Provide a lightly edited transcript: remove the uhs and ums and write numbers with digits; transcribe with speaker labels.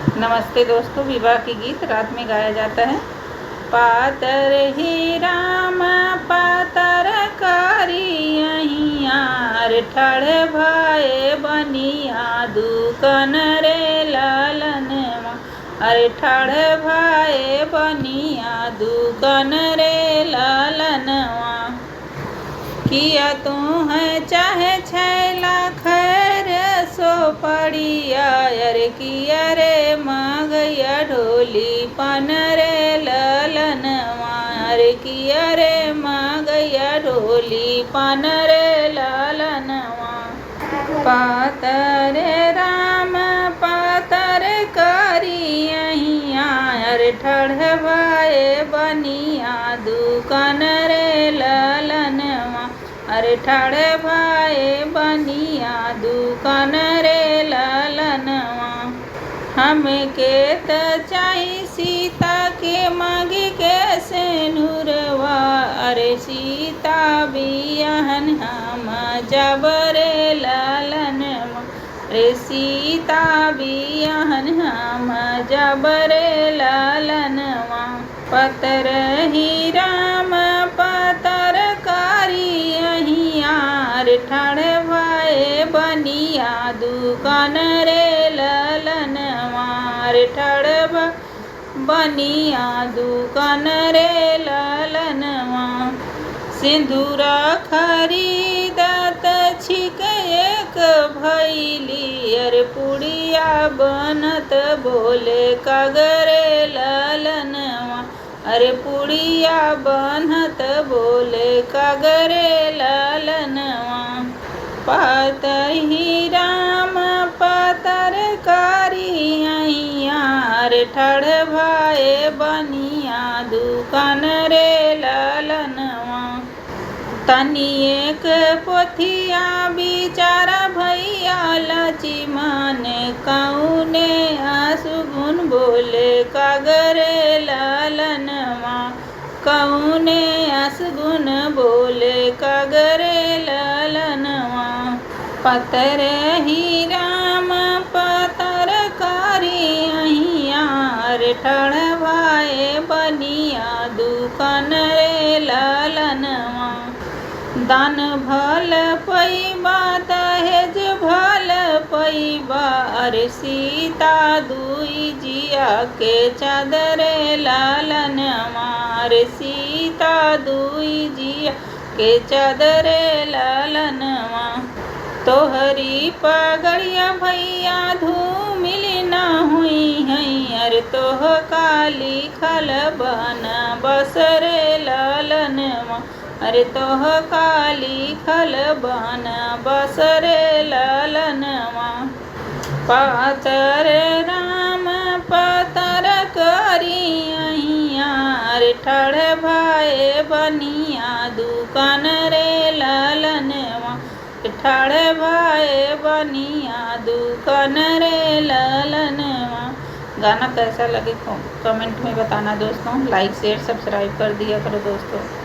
Speaker 1: नमस्ते दोस्तों, विवाह के गीत रात में गाया जाता है। पातर ही राम पातर कारी अहियार ठाड़ भाए बनिया दुकन रे लालनवा। अरे ठाड़ भाए बनिया दुकन रे लालनवा। किया तू है चाहे 6 लाख सो पड़िया। अरे किया रे मांगया ढोली पन रे लालनवा। अरे किया रे मांगया ढोली पन रे लालनवा। पातर राम पातर कारी अहिया। अरे ठाड़ भाए बनिया दुकान रे लालनवा। अरे ठाड़ भाए बनिया दुकान रे लालनवा। हमके त चाही सीता के मांगे के सेनुरवा। अरे सीता बियाहन हम जबरे लालनवा। रे सीता बियाहन हम जबरे लालनवा। पतर ही राम पतर कारी अहियार ठाड़ भाए बनिया दुकान रे लालनवा। रे ठाड़ बनिया दुकान रे लालनवा। सिंदूरा खरीदत छिक एक भैली। अरे पुड़िया बनत बोले कागरे लालनवा। अरे पुड़िया बनत बोले कागरे लालनवा। पातर ही राम पातर कारी अहियार ठाड़ भाए बनिया दुकान रे लालनवा। तनी एक पोथिया बिचारा भैया लाची माने कौने आंसू गुन बोले कागरे लालनवा। कौने आंसू गुन बोले कागरे लालनवा। पतर ही राम पतर कारी अहियार ठाड़ भाए बनिया दुकान रे लालनवा। दान भल पैबा दहेज भल पैबा। अरे सीता दुई जिया के चादरे लालनवा। अरे सीता दुई जिया के चादरे लालनवा। तोहरी पगड़िया भैया धूमिल न हुई है। अरे तोह काली खल बन बसरे लालनवा। अरे तोह काली खल बन बसरे लालनवा। पातर राम पातर कारी अहियार ठाड़ भाए बनिया दुकान रे लालनवा। ठाड़ भाए बनिया दुकान रे लालनवा। गाना कैसा लगे कमेंट में बताना दोस्तों। लाइक शेयर सब्सक्राइब कर दिया करो दोस्तों।